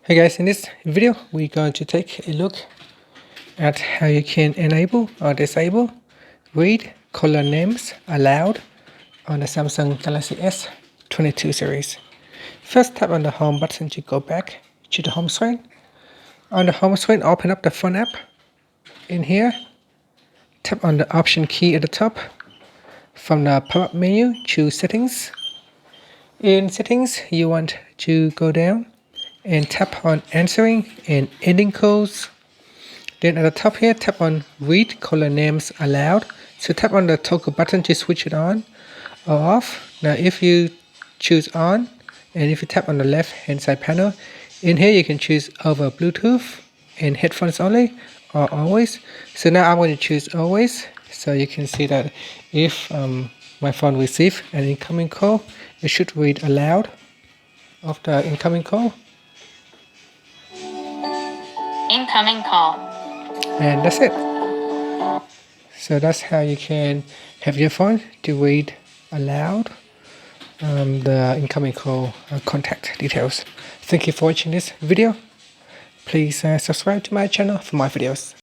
Hey guys, in this video we're going to take a look at how you can enable or disable Read Caller Names Aloud on the Samsung Galaxy S22 series. First, tap on the home button to go back to the home screen. On the home screen, open up the phone app. In here, tap on the option key at the top. From the pop-up menu, choose Settings. In Settings, you want to go down and tap on Answering and Ending Calls. Then at the top here, tap on Read Caller Names Aloud. So tap on the toggle button to switch it on or off. Now if you choose on, and if you tap on the left hand side panel, in here you can choose over Bluetooth and headphones only or always. So now I'm going to choose always. So you can see that if my phone receives an incoming call, it should read aloud of the incoming call. Incoming call. And that's it. So that's how you can have your phone to read aloud the incoming call contact details. Thank you for watching this video. Please subscribe to my channel for more videos.